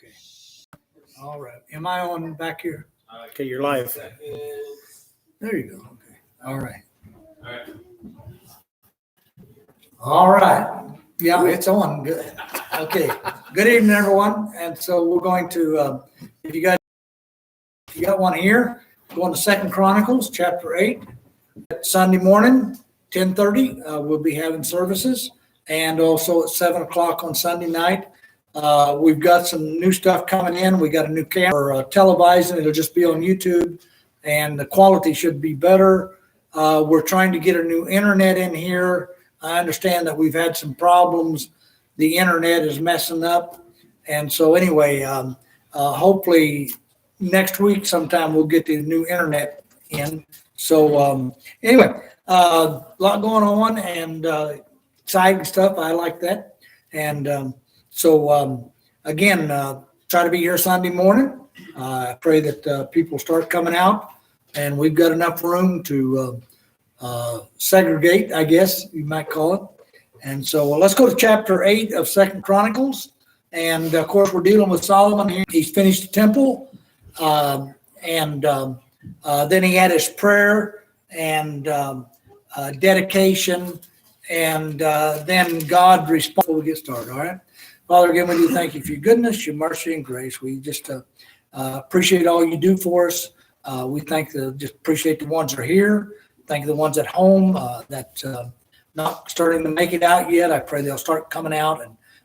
Okay. All right. Am I on back here? Okay, you're live. There you go. Okay. All right. All right. Yeah, it's on. Good. Okay. Good evening, everyone. And so we're going to, if you got one here, go on to 2 Chronicles, chapter 8. Sunday morning, 10:30, we'll be having services. And also at 7 o'clock on Sunday night. We've got some new stuff coming in. We got a new camera televising. It'll just be on YouTube, and the quality should be better. We're trying to get a new internet in here. I understand that we've had some problems. The internet is messing up. And so anyway, hopefully next week sometime we'll get the new internet in. So anyway, a lot going on and exciting stuff. I like that. And so again, try to be here Sunday morning. I pray that people start coming out, and we've got enough room to segregate, I guess you might call it. And so let's go to chapter 8 of 2 Chronicles. And of course, we're dealing with Solomon here. He's finished the temple, and then he had his prayer and dedication, and then God responded. Before we get started, all right? Father, again, we do thank you for your goodness, your mercy, and grace. We just appreciate all you do for us. We just appreciate the ones that are here. Thank the ones at home that not starting to make it out yet. I pray they'll start coming out.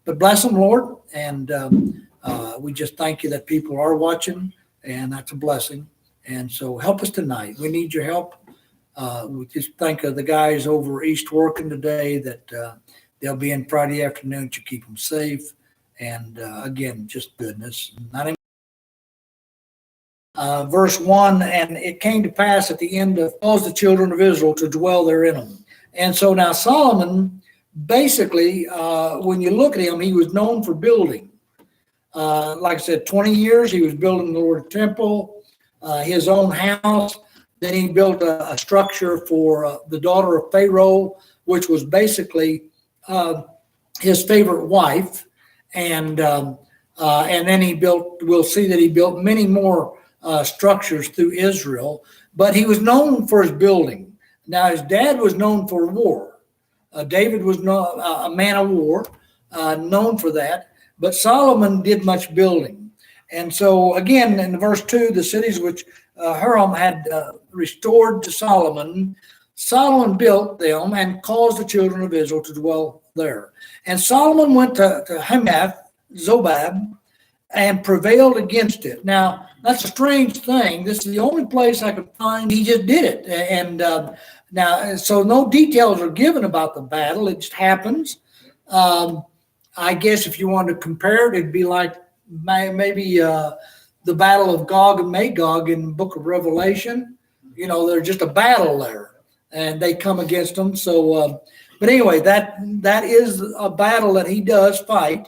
But bless them, Lord. And we just thank you that people are watching, and that's a blessing. And so help us tonight. We need your help. We just think of the guys over east working today that they'll be in Friday afternoon to keep them safe. And again, just goodness. Verse 1, and it came to pass at the end of caused the children of Israel to dwell therein them. And so now Solomon, basically, when you look at him, he was known for building. Like I said, 20 years, he was building the Lord temple, his own house. Then he built a structure for the daughter of Pharaoh, which was basically his favorite wife. And then he built, we'll see that he built many more structures through Israel, but he was known for his building. Now, his dad was known for war. David was a man of war, known for that, but Solomon did much building. And so, again, in verse 2, the cities which Hiram had restored to Solomon, Solomon built them and caused the children of Israel to dwell there. And Solomon went to Hamath, Zobab, and prevailed against it. Now, that's a strange thing. This is the only place I could find he just did it. And now, so no details are given about the battle. It just happens. I guess if you wanted to compare it, it'd be like maybe the battle of Gog and Magog in the book of Revelation. You know, there's just a battle there, and they come against them. So, but anyway, that is a battle that he does fight,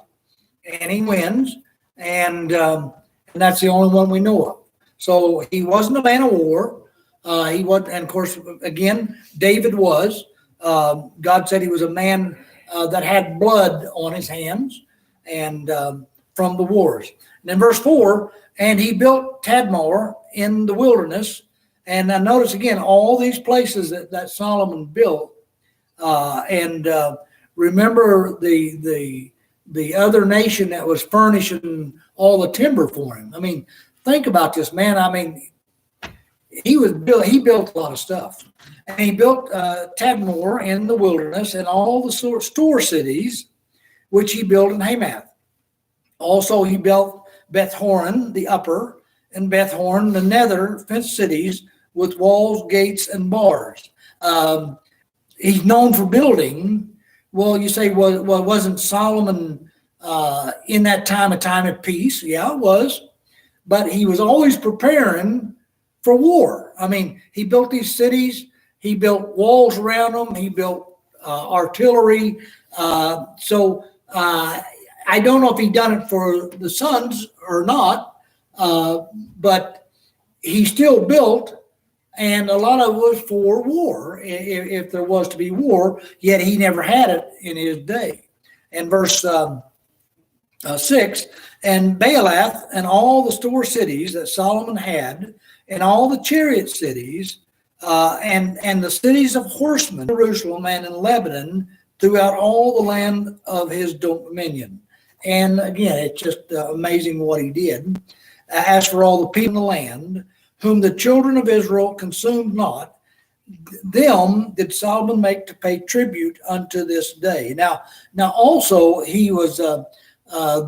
and he wins, and that's the only one we know of. So he wasn't a man of war. He was, and of course, again, David was. God said he was a man that had blood on his hands, and from the wars. And then verse 4, and he built Tadmor in the wilderness. And I notice again, all these places that Solomon built. And remember the other nation that was furnishing all the timber for him. I mean, think about this, man. I mean, he built a lot of stuff. And he built Tadmor in the wilderness and all the store cities, which he built in Hamath. Also, he built Beth Horon, the upper, and Beth Horon, the nether, fenced cities with walls, gates, and bars. He's known for building. Well, you say, well, wasn't Solomon in that time a time of peace? Yeah, it was. But he was always preparing for war. I mean, he built these cities. He built walls around them. He built artillery. So I don't know if he done it for the sons or not, but he still built, and a lot of it was for war, if there was to be war, yet he never had it in his day. And verse 6, and Baalath and all the store cities that Solomon had, and all the chariot cities, and the cities of horsemen, Jerusalem and in Lebanon, throughout all the land of his dominion. And again, it's just amazing what he did. As for all the people in the land, whom the children of Israel consumed not, them did Solomon make to pay tribute unto this day. Now also he was,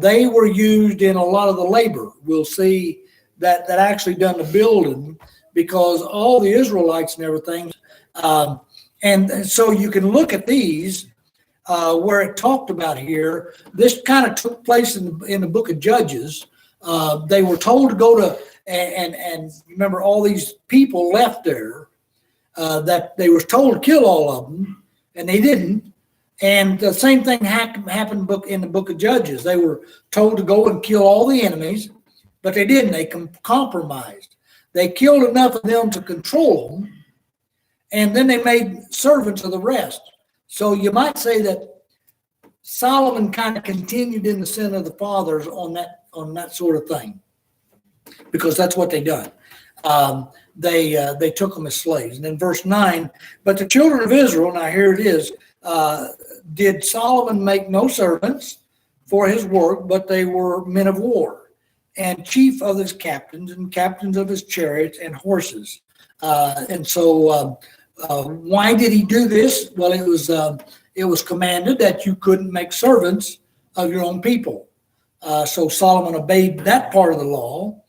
they were used in a lot of the labor. We'll see that actually done the building, because all the Israelites and everything. And so you can look at these where it talked about here. This kind of took place in the book of Judges. They were told to go to, and remember, all these people left there, that they were told to kill all of them, and they didn't. And the same thing happened in the book of Judges. They were told to go and kill all the enemies, but they didn't. They compromised. They killed enough of them to control them, and then they made servants of the rest. So you might say that Solomon kind of continued in the sin of the fathers on that sort of thing, because that's what they done. They took them as slaves. And then verse 9, but the children of Israel, now here it is, did Solomon make no servants for his work, but they were men of war, and chief of his captains, and captains of his chariots and horses. And so why did he do this? Well, it was commanded that you couldn't make servants of your own people. So Solomon obeyed that part of the law,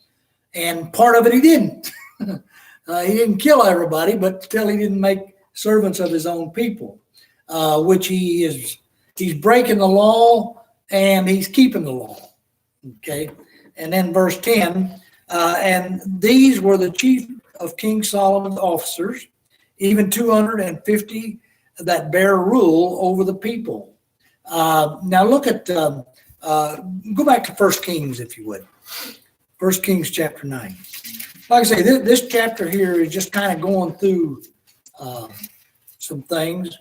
and part of it he didn't. He didn't kill everybody, but still he didn't make servants of his own people, which he's breaking the law and he's keeping the law. Okay. And then verse 10, and these were the chief of King Solomon's officers, even 250 that bear rule over the people. Now look at, go back to 1 Kings, if you would. 1 Kings chapter 9. Like I say, this chapter here is just kind of going through some things.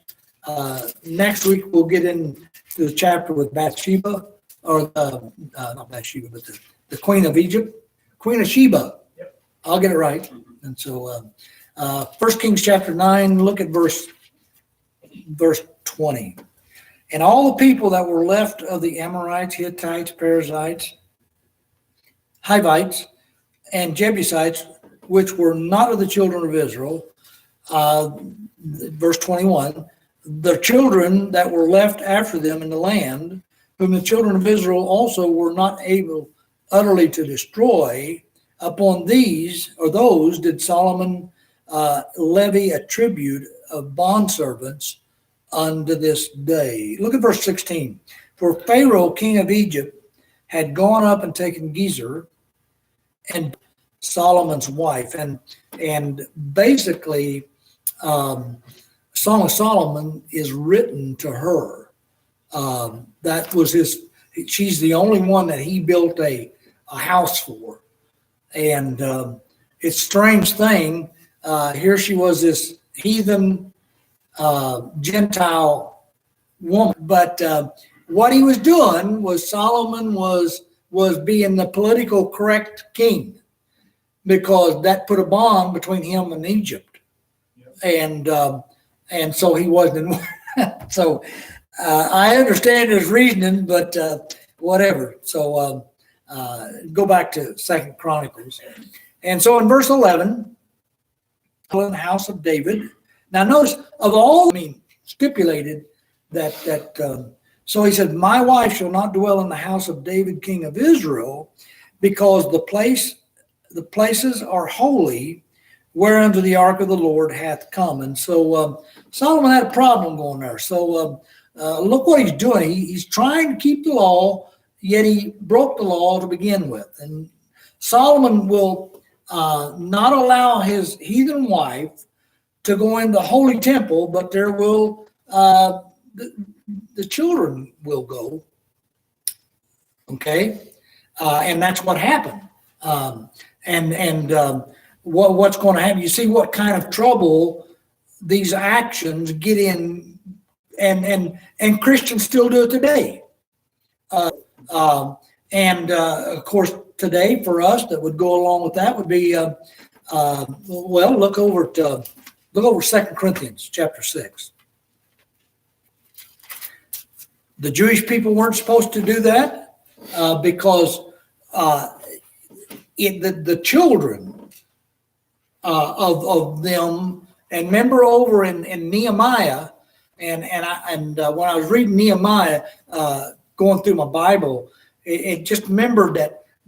Next week, we'll get into the chapter with Bathsheba, or not Bathsheba, but the Queen of Egypt, Queen of Sheba. Yep. I'll get it right. And so 1 Kings chapter 9, look at verse 20. And all the people that were left of the Amorites, Hittites, Perizzites, Hivites, and Jebusites, which were not of the children of Israel, verse 21, the children that were left after them in the land, whom the children of Israel also were not able utterly to destroy, upon these, or those, did Solomon levy a tribute of bondservants unto this day. Look at verse 16. For Pharaoh, king of Egypt, had gone up and taken Gezer, and Solomon's wife, and basically Song of Solomon is written to her. That was she's the only one that he built a house for. And it's a strange thing. Here she was, this heathen Gentile woman, but what he was doing was Solomon was being the political correct king, because that put a bond between him and Egypt. Yep. And so he wasn't in so I understand his reasoning, but whatever. So go back to 2 Chronicles. And so in verse 11, in the house of David. Now notice, of all, stipulated that so he said, my wife shall not dwell in the house of David, king of Israel, because the places are holy, whereunto the ark of the Lord hath come. And so Solomon had a problem going there. So look what he's doing. He's trying to keep the law, yet he broke the law to begin with. And Solomon will not allow his heathen wife to go in the holy temple, but there will the children will go. Okay, and that's what happened. What's going to happen? You see what kind of trouble these actions get in, and Christians still do it today. And of course, today for us, that would go along with that would be, well, look over 2 Corinthians chapter 6. The Jewish people weren't supposed to do that because the children of them, and remember over in Nehemiah, and when I was reading Nehemiah, going through my Bible, it just remembered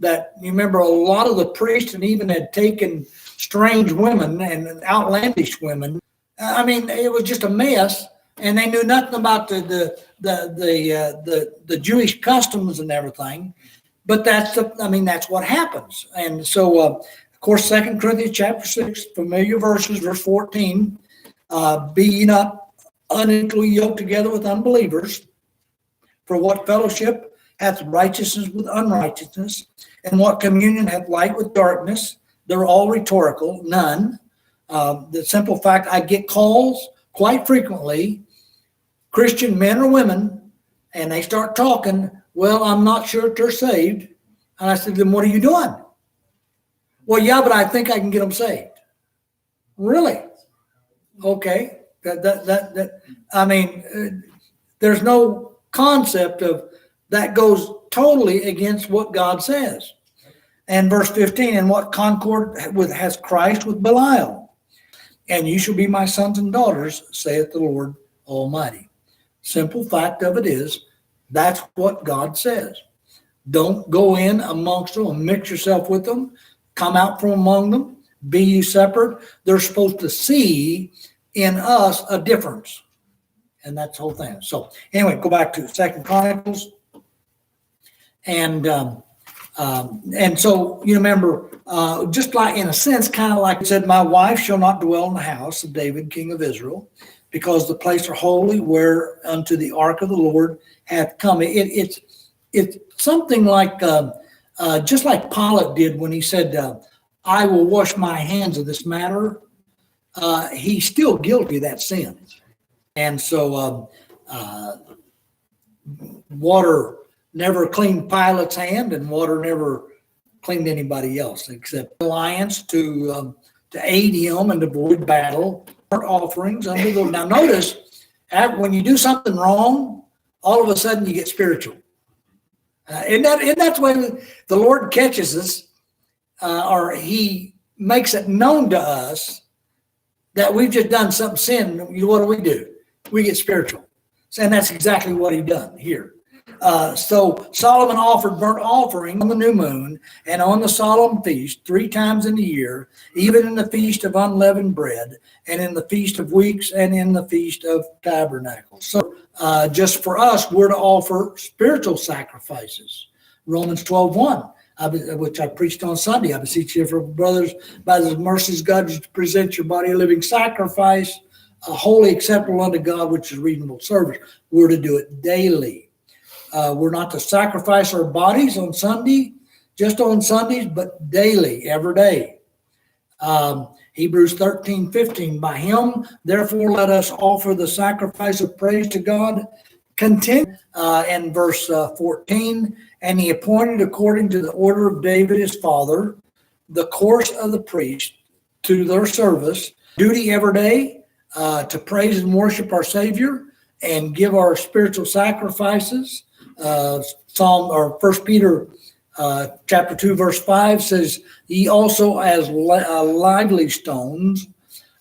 that you remember a lot of the priests and even had taken strange women and outlandish women. I mean, it was just a mess, and they knew nothing about the Jewish customs and everything. But that's what happens. And so, of course, 2 Corinthians chapter 6, familiar verses, verse 14, be ye not unequally yoked together with unbelievers. For what fellowship hath righteousness with unrighteousness? And what communion hath light with darkness? They're all rhetorical, none. The simple fact, I get calls quite frequently, Christian men or women, and they start talking, well, I'm not sure if they're saved. And I said, then what are you doing? Well, yeah, but I think I can get them saved. Really? Okay. There's no concept of that goes totally against what God says. And verse 15, and what concord has Christ with Belial? And you shall be my sons and daughters, saith the Lord Almighty. Simple fact of it is, that's what God says. Don't go in amongst them and mix yourself with them. Come out from among them. Be ye separate. They're supposed to see in us a difference. And that's the whole thing. So anyway, go back to 2 Chronicles. And so you remember, just like in a sense, kind of like it said, my wife shall not dwell in the house of David, king of Israel, because the place are holy where unto the ark of the Lord hath come. It's something like, just like Pilate did when he said, I will wash my hands of this matter. He's still guilty of that sin. And so water never cleaned Pilate's hand, and water never cleaned anybody else except alliance to aid him and avoid battle, burnt offerings under the. Now notice, when you do something wrong, all of a sudden you get spiritual. And that's when the Lord catches us, or He makes it known to us that we've just done something sin. What do? We get spiritual. And that's exactly what He done here. So Solomon offered burnt offering on the new moon and on the solemn feast 3 times in the year, even in the feast of unleavened bread and in the feast of weeks and in the feast of tabernacles. So just for us, we're to offer spiritual sacrifices. Romans 12:1, which I preached on Sunday. I beseech you, for brothers, by the mercies of God, to present your body a living sacrifice, wholly acceptable unto God, which is reasonable service. We're to do it daily. We're not to sacrifice our bodies on Sunday, just on Sundays, but daily, every day. Hebrews 13:15, by Him, therefore, let us offer the sacrifice of praise to God. Continue in verse 14, and He appointed according to the order of David his father, the course of the priest to their service, duty every day to praise and worship our Savior and give our spiritual sacrifices. Psalm or 1 Peter chapter 2 verse 5 says, ye also as lively stones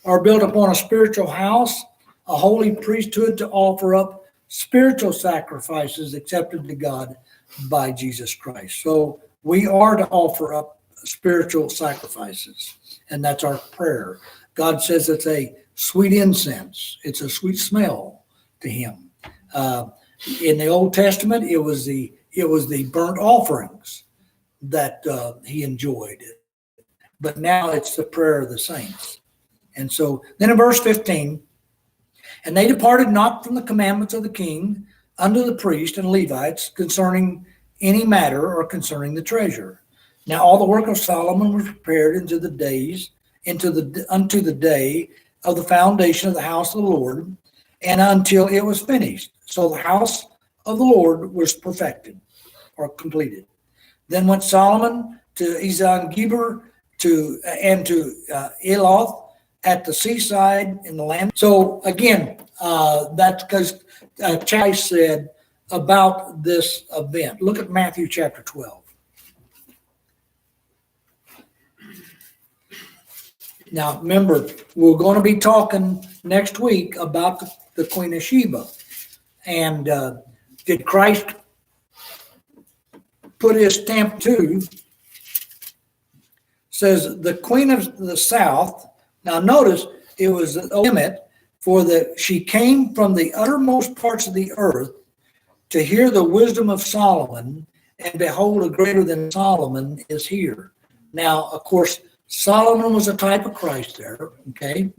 are built upon a spiritual house, a holy priesthood, to offer up spiritual sacrifices accepted to God by Jesus Christ. So we are to offer up spiritual sacrifices, and that's our prayer. God says it's a sweet incense. It's a sweet smell to Him. In the Old Testament, it was the burnt offerings that He enjoyed, but now it's the prayer of the saints. And so then in verse 15, and they departed not from the commandments of the king unto the priest and Levites concerning any matter or concerning the treasure. Now all the work of Solomon was prepared unto the day of the foundation of the house of the Lord, and until it was finished. So the house of the Lord was perfected. or completed. Then went Solomon to Ezon-Geber and to Eloth at the seaside in the land. So again, that's because Chai said about this event. Look at Matthew chapter 12. Now, remember, we're going to be talking next week about the Queen of Sheba. And did Christ put his stamp too? Says the Queen of the South. Now, notice it was a limit for she came from the uttermost parts of the earth to hear the wisdom of Solomon, and behold, a greater than Solomon is here. Now, of course, Solomon was a type of Christ there, okay?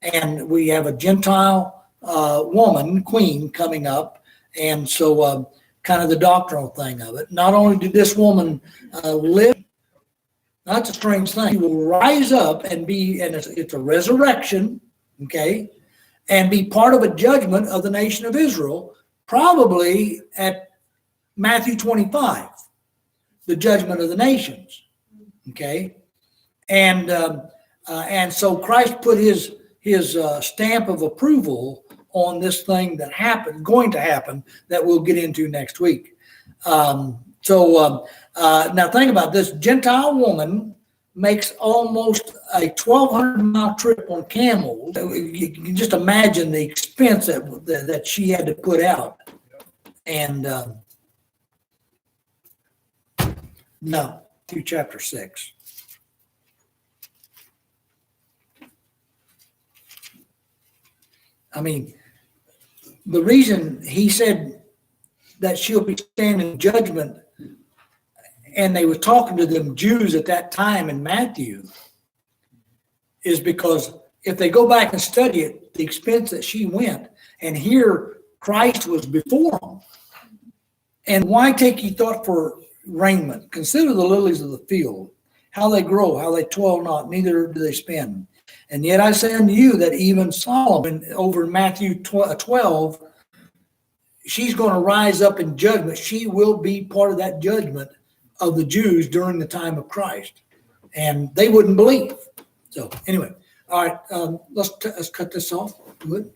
And we have a Gentile woman, queen, coming up. And so kind of the doctrinal thing of it. Not only did this woman live, that's a strange thing. She will rise up and it's a resurrection, okay? And be part of a judgment of the nation of Israel, probably at Matthew 25, the judgment of the nations, okay? And so Christ put his stamp of approval on this thing that going to happen, that we'll get into next week. Now think about this. Gentile woman makes almost a 1,200-mile trip on camel. You can just imagine the expense that she had to put out. And through chapter 6. I mean, the reason he said that she'll be standing in judgment, and they were talking to them Jews at that time in Matthew, is because if they go back and study it, the expense that she went, and here Christ was before them. And why take ye thought for raiment? Consider the lilies of the field, how they grow, how they toil not, neither do they spin. And yet I say unto you that even Solomon, over in Matthew 12, she's going to rise up in judgment. She will be part of that judgment of the Jews during the time of Christ. And they wouldn't believe. So anyway, all right, let's cut this off. Good.